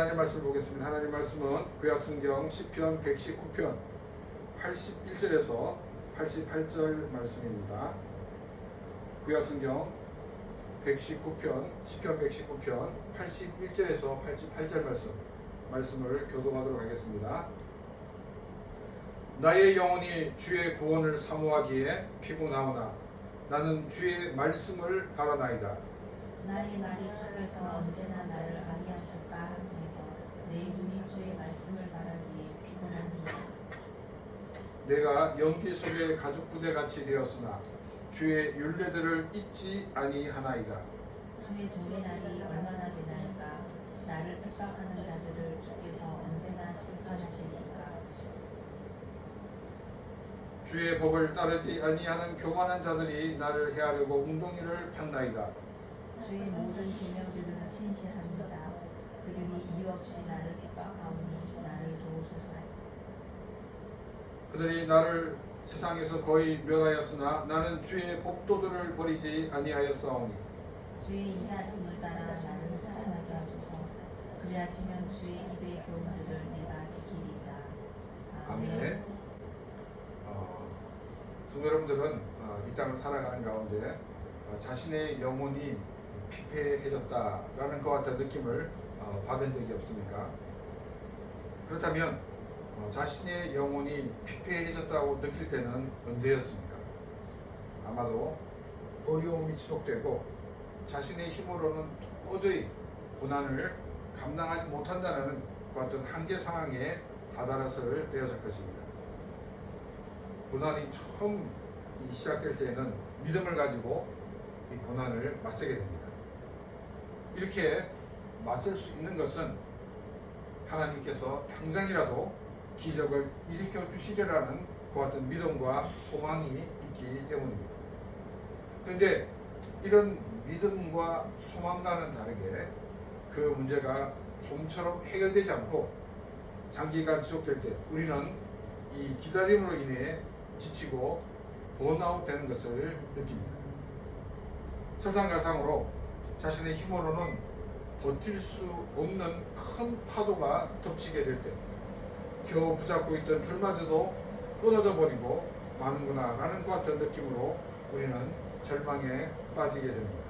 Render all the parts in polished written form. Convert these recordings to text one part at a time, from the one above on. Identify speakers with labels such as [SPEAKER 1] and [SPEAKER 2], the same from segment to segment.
[SPEAKER 1] 하나님 말씀을 보겠습니다. 하나님 말씀은 구약성경 시편 119편 81절에서 88절 말씀입니다. 구약성경 119편 시편 119편 81절에서 88절 말씀을 교독하도록 하겠습니다. 나의 영혼이 주의 구원을 사모하기에 피곤하오나 나는 주의 말씀을 바라나이다.
[SPEAKER 2] 나의 말이 주께서 언제나 나를 아니하실까 하면서 내 눈이 주의 말씀을 바라기에 피곤하니
[SPEAKER 1] 내가 연기 속의 가죽 부대같이 되었으나 주의 율례들을 잊지 아니하나이다.
[SPEAKER 2] 주의 종의 날이 얼마나 되나이까. 나를 핍박하는 자들을 주께서 언제나 심판하시니까.
[SPEAKER 1] 주의 법을 따르지 아니하는 교만한 자들이 나를 해하려고 웅덩이를 팠나이다.
[SPEAKER 2] 주의 모든 계명들은 신실합니다. 그들이 이유 없이 나를 핍박하오니 나를 도우소서.
[SPEAKER 1] 그들이 나를 세상에서 거의 멸하였으나 나는 주의 법도들을 버리지 아니하였사오니
[SPEAKER 2] 주의 인자하심을 따라 나를 사랑하게 하소서. 그리하시면 주의 입의 교훈들을 내가 지키리이다.
[SPEAKER 1] 아멘. 성도 여러분들은 이 땅을 살아가는 가운데 자신의 영혼이 피폐해졌다라는 것 같은 느낌을 받은 적이 없습니까? 그렇다면 자신의 영혼이 피폐해졌다고 느낄 때는 언제였습니까? 아마도 어려움이 지속되고 자신의 힘으로는 도저히 고난을 감당하지 못한다는 것 같은 한계 상황에 다다랐을 때였을 것입니다. 고난이 처음 시작될 때에는 믿음을 가지고 이 고난을 맞서게 됩니다. 이렇게 맞설 수 있는 것은 하나님께서 당장이라도 기적을 일으켜 주시리라는 그 같은 믿음과 소망이 있기 때문입니다. 그런데 이런 믿음과 소망과는 다르게 그 문제가 좀처럼 해결되지 않고 장기간 지속될 때 우리는 이 기다림으로 인해 지치고 번아웃 되는 것을 느낍니다. 설상가상으로 자신의 힘으로는 버틸 수 없는 큰 파도가 덮치게 될 때 겨우 붙잡고 있던 줄마저도 끊어져 버리고 마는구나 라는 것 같은 느낌으로 우리는 절망에 빠지게 됩니다.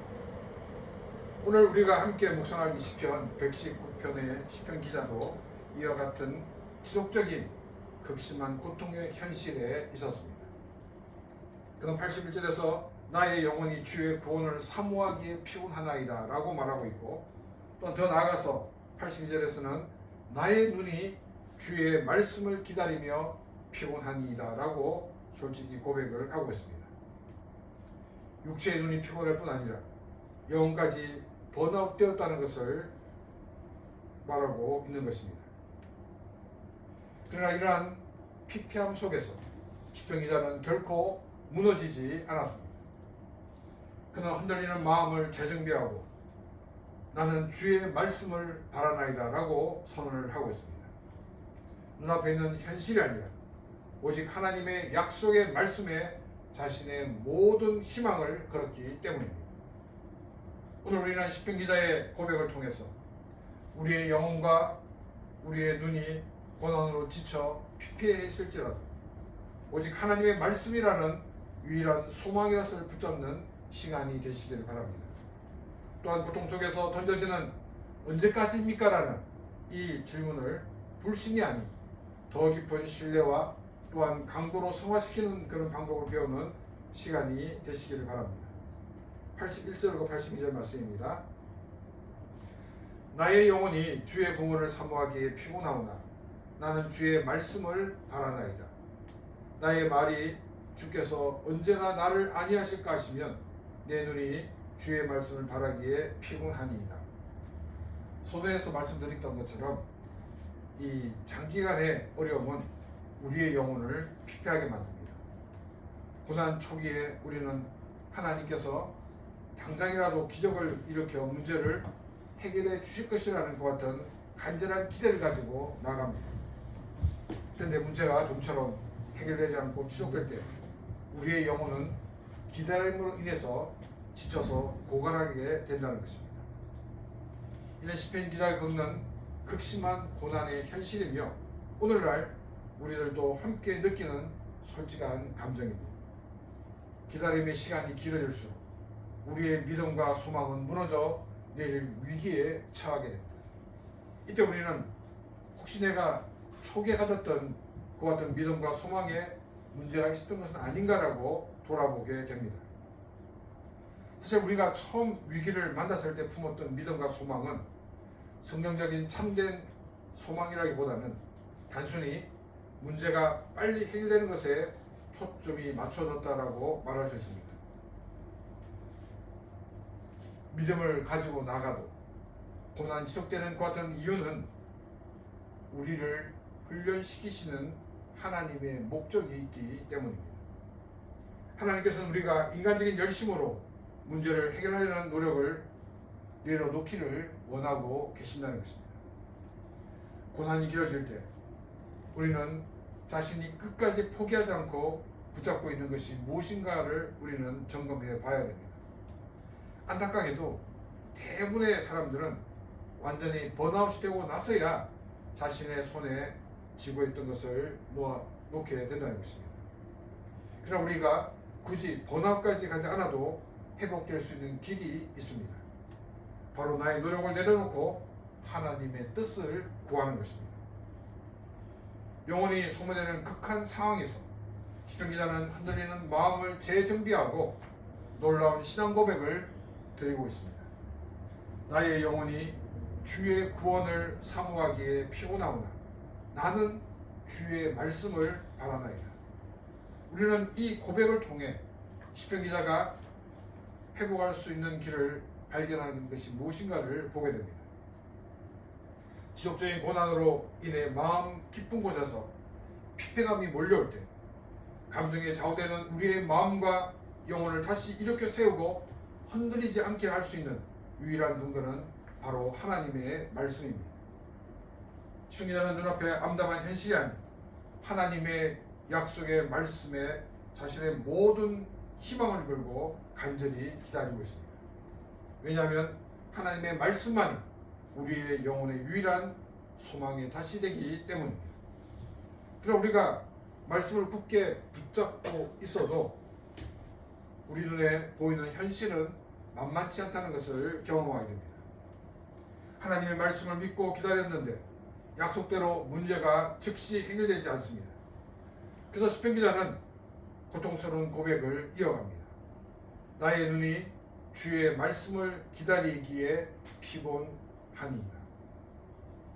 [SPEAKER 1] 오늘 우리가 함께 묵상할 이 시편 119편의 시편 기자도 이와 같은 지속적인 극심한 고통의 현실에 있었습니다. 그는 81절에서 나의 영혼이 주의 구원을 사모하기에 피곤하나이다 라고 말하고 있고 또 더 나아가서 82절에서는 나의 눈이 주의 말씀을 기다리며 피곤하니이다 라고 솔직히 고백을 하고 있습니다. 육체의 눈이 피곤할 뿐 아니라 영혼까지 번아웃 되었다는 것을 말하고 있는 것입니다. 그러나 이러한 피폐함 속에서 시편 기자는 결코 무너지지 않았습니다. 그는 흔들리는 마음을 재정비하고 나는 주의 말씀을 바라나이다 라고 선언을 하고 있습니다. 눈앞에 있는 현실이 아니라 오직 하나님의 약속의 말씀에 자신의 모든 희망을 걸었기 때문입니다. 오늘 우리는 시편 기자의 고백을 통해서 우리의 영혼과 우리의 눈이 고난으로 지쳐 피폐했을지라도 오직 하나님의 말씀이라는 유일한 소망의 것을 붙잡는 시간이 되시길 바랍니다. 또한 고통 속에서 던져지는 언제까지입니까? 라는 이 질문을 불신이 아닌 더 깊은 신뢰와 또한 강도로 성화시키는 그런 방법을 배우는 시간이 되시기를 바랍니다. 81절과 82절 말씀입니다. 나의 영혼이 주의 구원을 사모하기에 피곤하오나 나는 주의 말씀을 바라나이다. 나의 말이 주께서 언제나 나를 아니하실까 하시면 내 눈이 주의 말씀을 바라기에 피곤하니이다. 소도에서 말씀드렸던 것처럼 이 장기간의 어려움은 우리의 영혼을 피폐하게 만듭니다. 고난 초기에 우리는 하나님께서 당장이라도 기적을 일으켜 문제를 해결해 주실 것이라는 것 같은 간절한 기대를 가지고 나갑니다. 그런데 문제가 좀처럼 해결되지 않고 지속될 때 우리의 영혼은 기다림으로 인해서 지쳐서 고갈하게 된다는 것입니다. 이런 시편 기자가 겪는 극심한 고난의 현실이며 오늘날 우리들도 함께 느끼는 솔직한 감정입니다. 기다림의 시간이 길어질수록 우리의 믿음과 소망은 무너져 내릴 위기에 처하게 됩니다. 이때 우리는 혹시 내가 초기에 가졌던 그와 같은 믿음과 소망에 문제가 있었던 것은 아닌가라고 돌아보게 됩니다. 사실 우리가 처음 위기를 만났을 때 품었던 믿음과 소망은 성경적인 참된 소망이라기보다는 단순히 문제가 빨리 해결되는 것에 초점이 맞춰졌다라고 말할 수 있습니다. 믿음을 가지고 나가도 고난 지속되는 것 같은 이유는 우리를 훈련시키시는 하나님의 목적이 있기 때문입니다. 하나님께서는 우리가 인간적인 열심으로 문제를 해결하려는 노력을 내려놓기를 원하고 계신다는 것입니다. 고난이 길어질 때 우리는 자신이 끝까지 포기하지 않고 붙잡고 있는 것이 무엇인가를 우리는 점검해 봐야 됩니다. 안타깝게도 대부분의 사람들은 완전히 번아웃이 되고 나서야 자신의 손에 쥐고 있던 것을 놓게 된다는 것입니다. 그러나 우리가 굳이 번아웃까지 가지 않아도 회복될 수 있는 길이 있습니다. 바로 나의 노력을 내려놓고 하나님의 뜻을 구하는 것입니다. 영혼이 소모되는 극한 상황에서 시편 기자는 흔들리는 마음을 재정비하고 놀라운 신앙 고백을 드리고 있습니다. 나의 영혼이 주의 구원을 사모하기에 피곤하오나 나는 주의 말씀을 바라나이다. 우리는 이 고백을 통해 시편 기자가 회복할 수 있는 길을 발견하는 것이 무엇인가를 보게 됩니다. 지속적인 고난으로 인해 마음 깊은 곳에서 피폐감이 몰려올 때 감정에 좌우되는 우리의 마음과 영혼을 다시 일으켜 세우고 흔들리지 않게 할 수 있는 유일한 근거는 바로 하나님의 말씀입니다. 시편 기자는 눈앞에 암담한 현실이 아닌 하나님의 약속의 말씀에 자신의 모든 희망을 걸고 간절히 기다리고 있습니다. 왜냐하면 하나님의 말씀만이 우리의 영혼의 유일한 소망의 다시되기 때문입니다. 그러나 우리가 말씀을 굳게 붙잡고 있어도 우리 눈에 보이는 현실은 만만치 않다는 것을 경험하게 됩니다. 하나님의 말씀을 믿고 기다렸는데 약속대로 문제가 즉시 해결되지 않습니다. 그래서 시편 기자는 고통스러운 고백을 이어갑니다. 나의 눈이 주의 말씀을 기다리기에 피곤하니이다.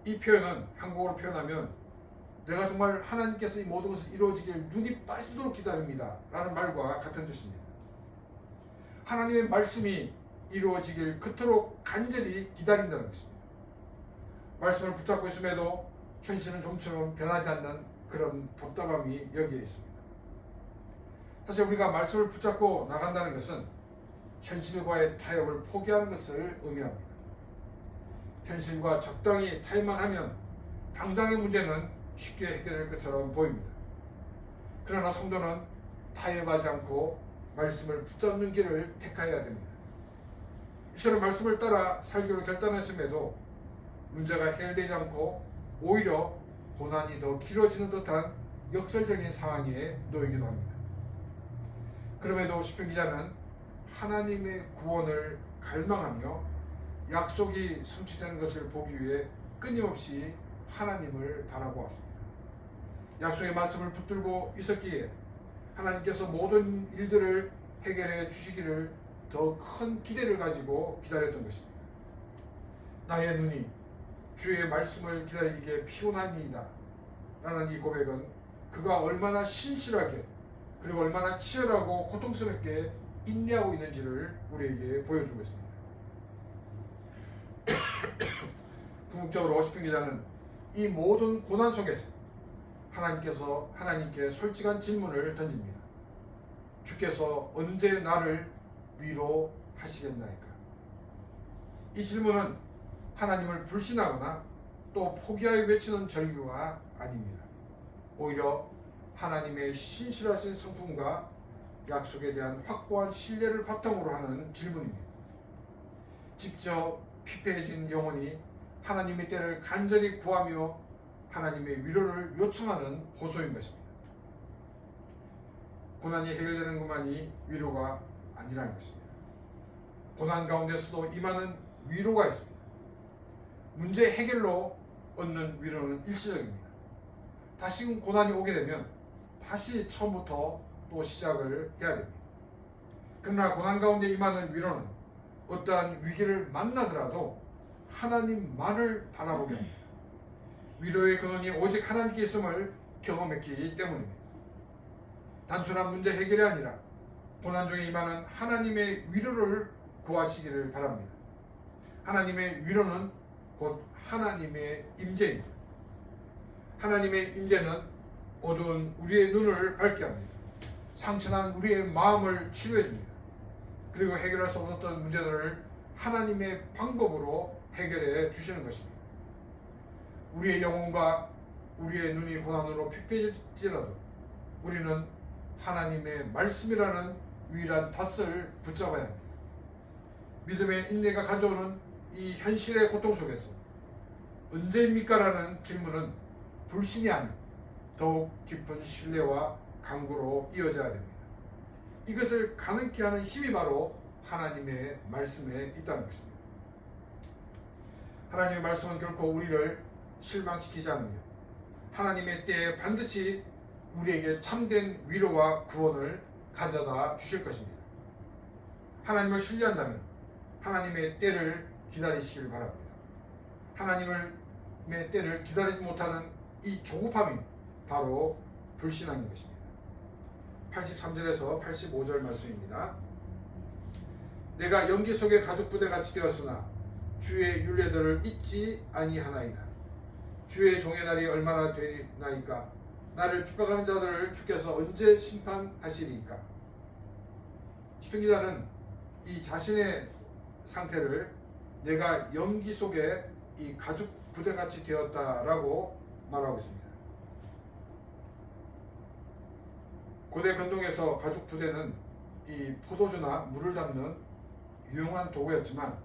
[SPEAKER 1] 이 표현은 한국어로 표현하면 내가 정말 하나님께서 이 모든 것을 이루어지길 눈이 빠지도록 기다립니다 라는 말과 같은 뜻입니다. 하나님의 말씀이 이루어지길 그토록 간절히 기다린다는 것입니다. 말씀을 붙잡고 있음에도 현실은 좀처럼 변하지 않는 그런 답답함이 여기에 있습니다. 사실 우리가 말씀을 붙잡고 나간다는 것은 현실과의 타협을 포기하는 것을 의미합니다. 현실과 적당히 타협만 하면 당장의 문제는 쉽게 해결될 것처럼 보입니다. 그러나 성도는 타협하지 않고 말씀을 붙잡는 길을 택해야 됩니다. 이처럼 말씀을 따라 살기로 결단했음에도 문제가 해결되지 않고 오히려 고난이 더 길어지는 듯한 역설적인 상황에 놓이기도 합니다. 그럼에도 시편 기자는 하나님의 구원을 갈망하며 약속이 성취되는 것을 보기 위해 끊임없이 하나님을 바라보았습니다. 약속의 말씀을 붙들고 있었기에 하나님께서 모든 일들을 해결해 주시기를 더 큰 기대를 가지고 기다렸던 것입니다. 나의 눈이 주의 말씀을 기다리기에 피곤하니이다 라는 이 고백은 그가 얼마나 신실하게 그리고 얼마나 치열하고 고통스럽게 인내하고 있는지를 우리에게 보여주고 있습니다. 궁극적으로 시편 기자는 이 모든 고난 속에서 하나님께 솔직한 질문을 던집니다. 주께서 언제 나를 위로하시겠나이까? 이 질문은 하나님을 불신하거나 또 포기하여 외치는 절규가 아닙니다. 오히려 하나님의 신실하신 성품과 약속에 대한 확고한 신뢰를 바탕으로 하는 질문입니다. 직접 피폐해진 영혼이 하나님의 때를 간절히 구하며 하나님의 위로를 요청하는 호소인 것입니다. 고난이 해결되는 것만이 위로가 아니라는 것입니다. 고난 가운데서도 임하는 위로가 있습니다. 문제 해결로 얻는 위로는 일시적입니다. 다시금 고난이 오게 되면 다시 처음부터 또 시작을 해야 됩니다. 그러나 고난 가운데 임하는 위로는 어떠한 위기를 만나더라도 하나님만을 바라보게 합니다. 위로의 근원이 오직 하나님께 있음을 경험했기 때문입니다. 단순한 문제 해결이 아니라 고난 중에 임하는 하나님의 위로를 구하시기를 바랍니다. 하나님의 위로는 곧 하나님의 임재입니다. 하나님의 임재는 어두운 우리의 눈을 밝게 합니다. 상처난 우리의 마음을 치료해 줍니다. 그리고 해결할 수 없었던 문제들을 하나님의 방법으로 해결해 주시는 것입니다. 우리의 영혼과 우리의 눈이 고난으로 핍해질지라도 우리는 하나님의 말씀이라는 유일한 닷을 붙잡아야 합니다. 믿음의 인내가 가져오는 이 현실의 고통 속에서 언제입니까? 라는 질문은 불신이 아닌 더욱 깊은 신뢰와 간구로 이어져야 됩니다. 이것을 가능케 하는 힘이 바로 하나님의 말씀에 있다는 것입니다. 하나님의 말씀은 결코 우리를 실망시키지 않으며 하나님의 때에 반드시 우리에게 참된 위로와 구원을 가져다 주실 것입니다. 하나님을 신뢰한다면 하나님의 때를 기다리시길 바랍니다. 하나님의 때를 기다리지 못하는 이 조급함이 바로 불신앙인 것입니다. 83절에서 85절 말씀입니다. 내가 연기 속의 가죽 부대같이 되었으나 주의 율례들을 잊지 아니하나이다. 주의 종의 날이 얼마나 되나이까? 나를 핍박하는 자들을 주께서 언제 심판하시리까? 시편 기자는 이 자신의 상태를 내가 연기 속에 이 가죽 부대같이 되었다라고 말하고 있습니다. 고대 건동에서 가죽 부대는 이 포도주나 물을 담는 유용한 도구였지만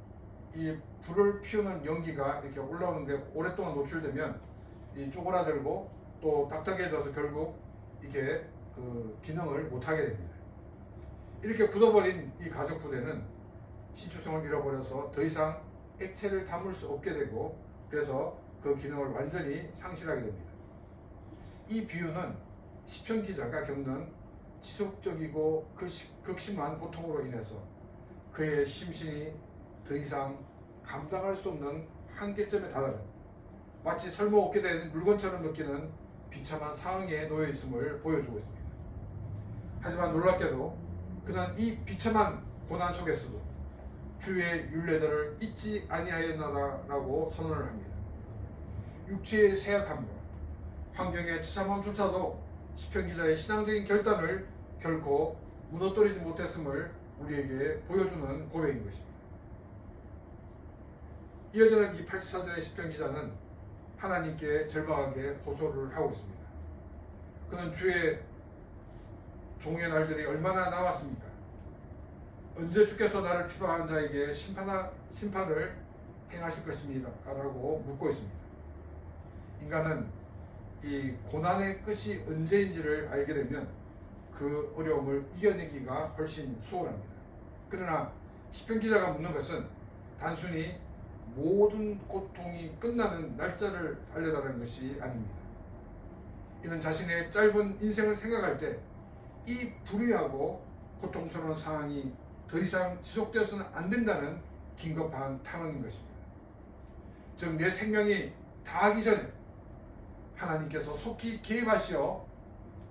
[SPEAKER 1] 이 불을 피우는 연기가 이렇게 올라오는 게 오랫동안 노출되면 이 쪼그라들고 또 딱딱해져서 결국 이게 그 기능을 못하게 됩니다. 이렇게 굳어버린 이 가죽 부대는 신축성을 잃어버려서 더 이상 액체를 담을 수 없게 되고 그래서 그 기능을 완전히 상실하게 됩니다. 이 비유는 시편 기자가 겪는 지속적이고 극심한 고통으로 인해서 그의 심신이 더 이상 감당할 수 없는 한계점에 달하는 마치 설모없게 된 물건처럼 느끼는 비참한 상황에 놓여 있음을 보여주고 있습니다. 하지만 놀랍게도 그는 이 비참한 고난 속에서도 주의 율례들을 잊지 아니하였나라고 선언을 합니다. 육체의 쇠약함과 환경의 처참함조차도 시편 기자의 신앙적인 결단을 결코 무너뜨리지 못했음을 우리에게 보여주는 고백인 것입니다. 이어지는 이 84절의 시편 기자는 하나님께 절박하게 호소를 하고 있습니다. 그는 주의 종의 날들이 얼마나 남았습니까? 언제 주께서 나를 핍박한 자에게 심판을 행하실 것입니다. 라고 묻고 있습니다. 인간은 이 고난의 끝이 언제인지를 알게 되면 그 어려움을 이겨내기가 훨씬 수월합니다. 그러나 시편 기자가 묻는 것은 단순히 모든 고통이 끝나는 날짜를 알려달라는 것이 아닙니다. 이는 자신의 짧은 인생을 생각할 때 이 불의하고 고통스러운 상황이 더 이상 지속되어서는 안 된다는 긴급한 탄원인 것입니다. 즉 내 생명이 다하기 전에 하나님께서 속히 개입하시어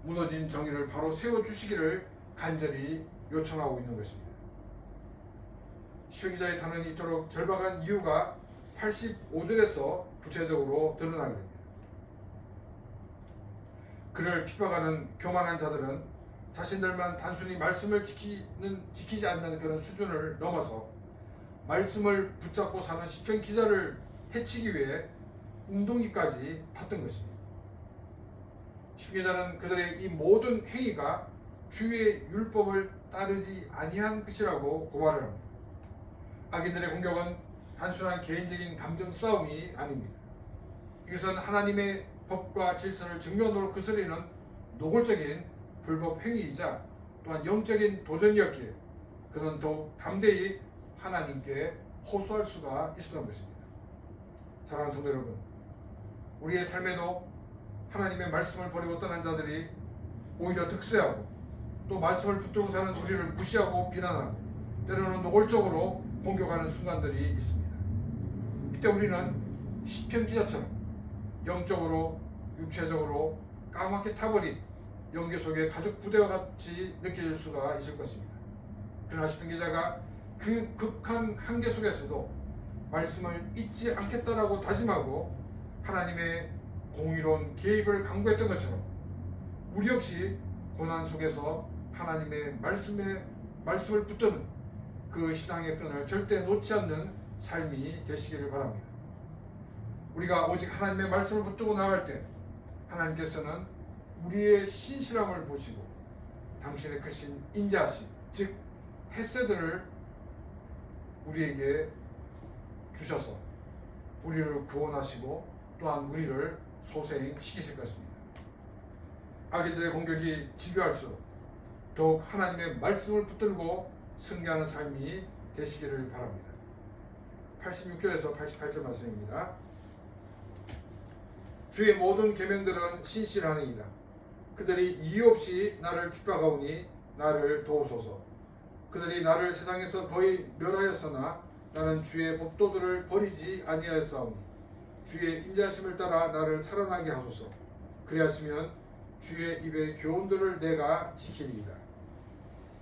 [SPEAKER 1] 무너진 정의를 바로 세워주시기를 간절히 요청하고 있는 것입니다. 시편 기자의 탄원이 이토록 절박한 이유가 85절에서 구체적으로 드러나게 됩니다. 그를 핍박하는 교만한 자들은 자신들만 단순히 말씀을 지키지 않는 그런 수준을 넘어서 말씀을 붙잡고 사는 시편 기자를 해치기 위해 웅덩이까지 팠던 것입니다. 시편 기자는 그들의 이 모든 행위가 주의 율법을 따르지 아니한 것이라고 고발을 합니다. 악인들의 공격은 단순한 개인적인 감정 싸움이 아닙니다. 이것은 하나님의 법과 질서를 정면으로 거스르는 노골적인 불법 행위이자 또한 영적인 도전이었기에 그는 더욱 담대히 하나님께 호소할 수가 있었던 것입니다. 사랑하는 성도 여러분, 우리의 삶에도 하나님의 말씀을 버리고 떠난 자들이 오히려 득세하고 또 말씀을 붙들고 사는 우리를 무시하고 비난하고 때로는 노골적으로 공격하는 순간들이 있습니다. 이때 우리는 시편 기자처럼 영적으로 육체적으로 까맣게 타버린 연기 속의 가죽 부대와 같이 느껴질 수가 있을 것입니다. 그러나 시편 기자가 그 극한 한계 속에서도 말씀을 잊지 않겠다라고 다짐하고 하나님의 공의로운 개입을 강구했던 것처럼 우리 역시 고난 속에서 하나님의 말씀을 붙드는 그 신앙의 끈을 절대 놓지 않는 삶이 되시기를 바랍니다. 우리가 오직 하나님의 말씀을 붙들고 나갈 때 하나님께서는 우리의 신실함을 보시고 당신의 크신 인자하심, 즉 헤세드를 우리에게 주셔서 우리를 구원하시고 또한 우리를 소생시키실 것입니다. 악인들의 공격이 집요할수록 더욱 하나님의 말씀을 붙들고 승리하는 삶이 되시기를 바랍니다. 86절에서 88절 말씀입니다. 주의 모든 계명들은 신실하니이다. 그들이 이유 없이 나를 핍박하오니 나를 도우소서. 그들이 나를 세상에서 거의 멸하였으나 나는 주의 법도들을 버리지 아니하였사오니 주의 인자심을 따라 나를 살아나게 하소서. 그리하시면 주의 입의 교훈들을 내가 지키리이다.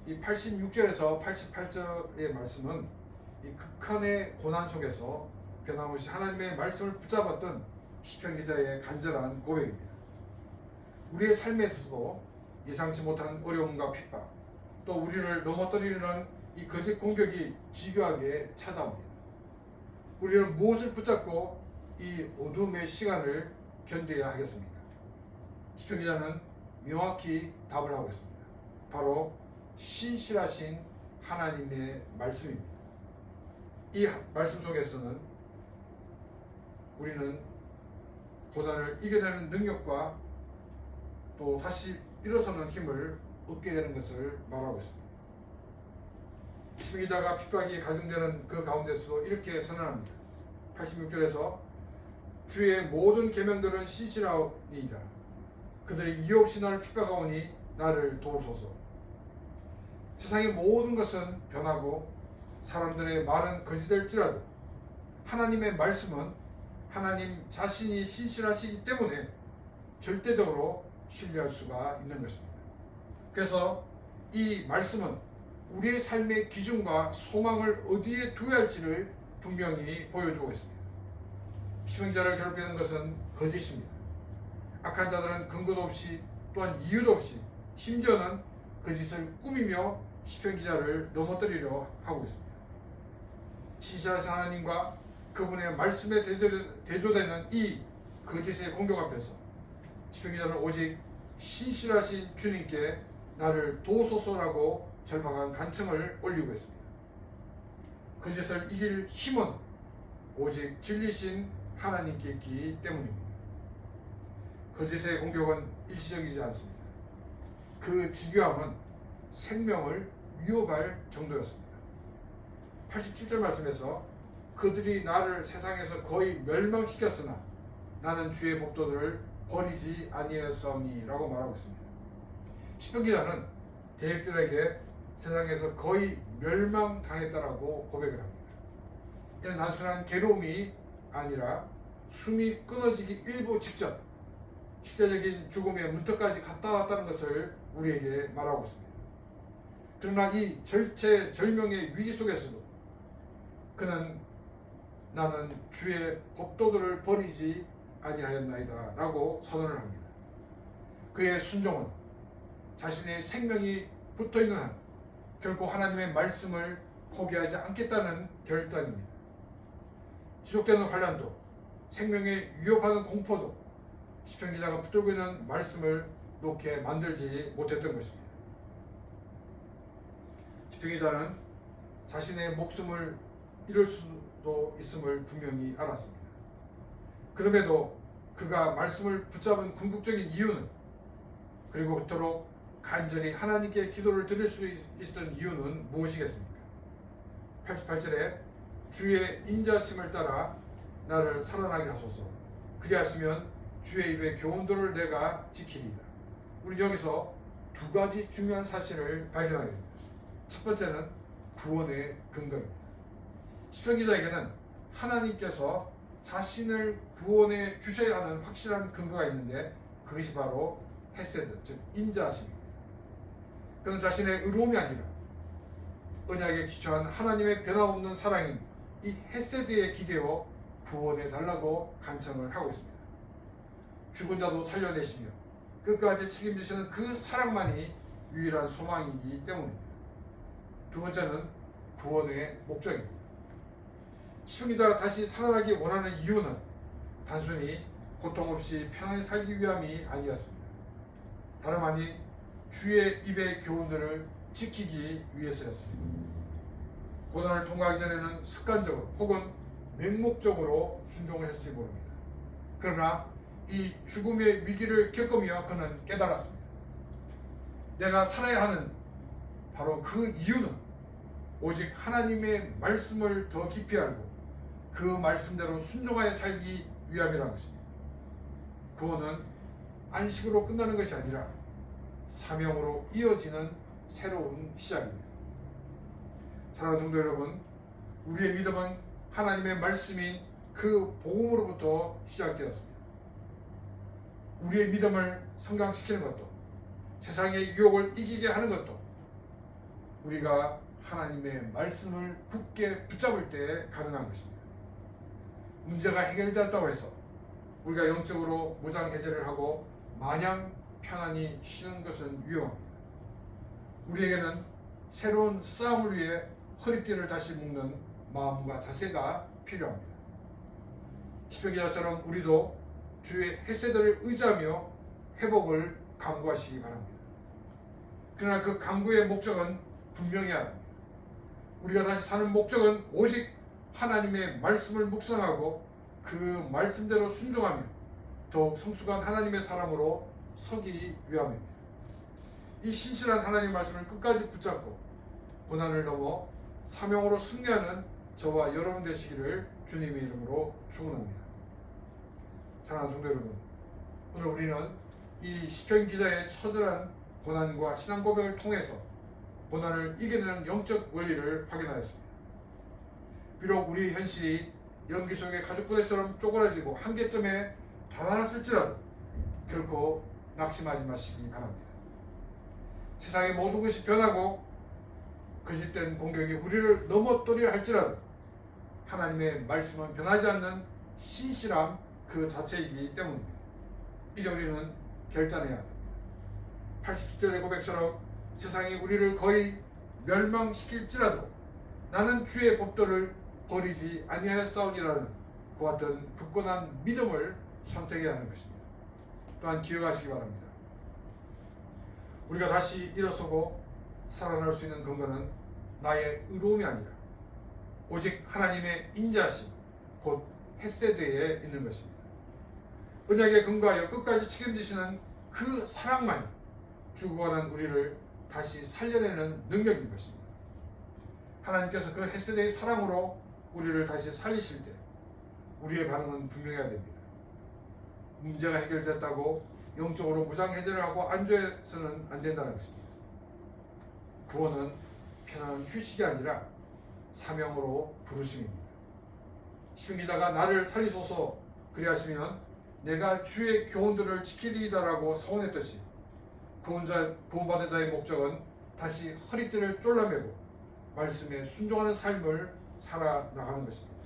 [SPEAKER 1] 이 86절에서 88절의 말씀은 이 극한의 고난 속에서 변함없이 하나님의 말씀을 붙잡았던 시편 기자의 간절한 고백입니다. 우리의 삶에서도 예상치 못한 어려움과 핍박, 또 우리를 넘어뜨리는 이 거짓 공격이 집요하게 찾아옵니다. 우리는 무엇을 붙잡고 이 어둠의 시간을 견뎌야 하겠습니까? 시편 기자는 명확히 답을 하고 있습니다. 바로 신실하신 하나님의 말씀입니다. 이 말씀 속에서는 우리는 고난을 이겨내는 능력과 또 다시 일어서는 힘을 얻게 되는 것을 말하고 있습니다. 시편 기자가 핍박이 가중되는 그 가운데서도 이렇게 선언합니다. 86절에서 주의 모든 계명들은 신실하니이다. 그들이 이유 없이 나를 핍박하오니 나를 도우소서. 세상의 모든 것은 변하고 사람들의 말은 거짓될지라도 하나님의 말씀은 하나님 자신이 신실하시기 때문에 절대적으로 신뢰할 수가 있는 것입니다. 그래서 이 말씀은 우리의 삶의 기준과 소망을 어디에 두어야 할지를 분명히 보여주고 있습니다. 시편 기자를 괴롭히는 것은 거짓입니다. 악한 자들은 근거도 없이 또한 이유도 없이 심지어는 거짓을 꾸미며 시편 기자를 넘어뜨리려 하고 있습니다. 신실하신 하나님과 그분의 말씀에 대조되는 이 거짓의 공격 앞에서 시편 기자는 오직 신실하신 주님께 나를 도우소서라고 절박한 간청을 올리고 있습니다. 거짓을 이길 힘은 오직 진리신 하나님께 있기 때문입니다. 거짓의 공격은 일시적이지 않습니다. 그 집요함은 생명을 위협할 정도였습니다. 87절 말씀에서 그들이 나를 세상에서 거의 멸망시켰으나 나는 주의 법도들을 버리지 아니하였사오니라고 말하고 있습니다. 시편 기자는 대적들에게 세상에서 거의 멸망당했다라고 고백을 합니다. 이는 단순한 괴로움이 아니라 숨이 끊어지기 일보 직전 실제적인 죽음의 문턱까지 갔다 왔다는 것을 우리에게 말하고 있습니다. 그러나 이 절체절명의 위기 속에서도 그는 나는 주의 법도들을 버리지 아니하였나이다 라고 선언을 합니다. 그의 순종은 자신의 생명이 붙어있는 한 결코 하나님의 말씀을 포기하지 않겠다는 결단입니다. 지속되는 환난도 생명에 위협하는 공포도 시편 기자가 붙들고 있는 말씀을 놓게 만들지 못했던 것입니다. 시편 기자는 자신의 목숨을 잃을 수 도 있음을 분명히 알았습니다. 그럼에도 그가 말씀을 붙잡은 궁극적인 이유는, 그리고 그토록 간절히 하나님께 기도를 드릴 수 있었던 이유는 무엇이겠습니까? 88절에 주의 인자심을 따라 나를 살아나게 하소서. 그리하시면 주의 입의 교훈들을 내가 지키리이다. 우리 여기서 두 가지 중요한 사실을 발견하게 됩니다. 첫 번째는 구원의 근거입니다. 시편 기자에게는 하나님께서 자신을 구원해 주셔야 하는 확실한 근거가 있는데, 그것이 바로 헤세드, 즉 인자하심입니다. 그는 자신의 의로움이 아니라 언약에 기초한 하나님의 변함없는 사랑인 이 헤세드에 기대어 구원해 달라고 간청을 하고 있습니다. 죽은 자도 살려내시며 끝까지 책임지시는 그 사랑만이 유일한 소망이기 때문입니다. 두 번째는 구원의 목적입니다. 시편 기자가 다시 살아나기 원하는 이유는 단순히 고통 없이 편안히 살기 위함이 아니었습니다. 다름 아닌 주의 입의 교훈들을 지키기 위해서였습니다. 고난을 통과하기 전에는 습관적으로 혹은 맹목적으로 순종을 했을지 모릅니다. 그러나 이 죽음의 위기를 겪으며 그는 깨달았습니다. 내가 살아야 하는 바로 그 이유는 오직 하나님의 말씀을 더 깊이 알고 그 말씀대로 순종하여 살기 위함이라는 것입니다. 구원은 안식으로 끝나는 것이 아니라 사명으로 이어지는 새로운 시작입니다. 사랑하는 성도 여러분, 우리의 믿음은 하나님의 말씀인 그 복음으로부터 시작되었습니다. 우리의 믿음을 성장시키는 것도, 세상의 유혹을 이기게 하는 것도 우리가 하나님의 말씀을 굳게 붙잡을 때 가능한 것입니다. 문제가 해결되었다고 해서 우리가 영적으로 무장해제를 하고 마냥 편안히 쉬는 것은 위험합니다. 우리에게는 새로운 싸움을 위해 허리띠를 다시 묶는 마음과 자세가 필요합니다. 시편 기자처럼 우리도 주의 헤세드를 의지하며 회복을 간구하시기 바랍니다. 그러나 그 간구의 목적은 분명해야 합니다. 우리가 다시 사는 목적은 오직 하나님의 말씀을 묵상하고 그 말씀대로 순종하며 더욱 성숙한 하나님의 사람으로 서기 위함입니다. 이 신실한 하나님의 말씀을 끝까지 붙잡고 고난을 넘어 사명으로 승리하는 저와 여러분 되시기를 주님의 이름으로 축원합니다. 사랑하는 성도 여러분, 오늘 우리는 이 시편 기자의 처절한 고난과 신앙 고백을 통해서 고난을 이겨내는 영적 원리를 확인하였습니다. 비록 우리 현실이 연기 속의 가죽부대처럼 쪼그라지고 한계점에 달아났을지라도 결코 낙심하지 마시기 바랍니다. 세상의 모든 것이 변하고 거짓된 공격이 우리를 넘어뜨리려 할지라도 하나님의 말씀은 변하지 않는 신실함 그 자체이기 때문입니다. 이제 우리는 결단해야 합니다. 80절의 고백처럼 세상이 우리를 거의 멸망시킬지라도 나는 주의 법도를 버리지 아니하였사오니라는 그와 같은 굳건한 믿음을 선택해야 하는 것입니다. 또한 기억하시기 바랍니다. 우리가 다시 일어서고 살아날 수 있는 근거는 나의 의로움이 아니라 오직 하나님의 인자심 곧 헤세드에 있는 것입니다. 언약에 근거하여 끝까지 책임지시는 그 사랑만이 죽어가는 우리를 다시 살려내는 능력인 것입니다. 하나님께서 그 헤세드의 사랑으로 우리를 다시 살리실 때 우리의 반응은 분명해야 됩니다. 문제가 해결됐다고 영적으로 무장해제를 하고 안주해서는 안 된다는 것입니다. 구원은 편안한 휴식이 아니라 사명으로 부르심입니다. 시편 기자가 나를 살리소서 그리하시면 내가 주의 교훈들을 지키리이다라고 서원했듯이 구원받은 자의 목적은 다시 허리띠를 졸라매고 말씀에 순종하는 삶을 살아나가는 것입니다.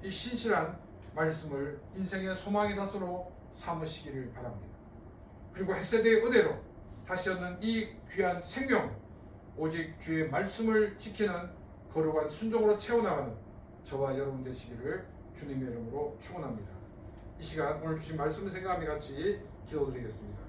[SPEAKER 1] 이 신실한 말씀을 인생의 소망의 다소로 삼으시기를 바랍니다. 그리고 헤세드의 은혜로 다시 얻는 이 귀한 생명 오직 주의 말씀을 지키는 거룩한 순종으로 채워나가는 저와 여러분 되시기를 주님의 이름으로 축원합니다. 이 시간 오늘 주신 말씀을 생각하며 같이 기도드리겠습니다.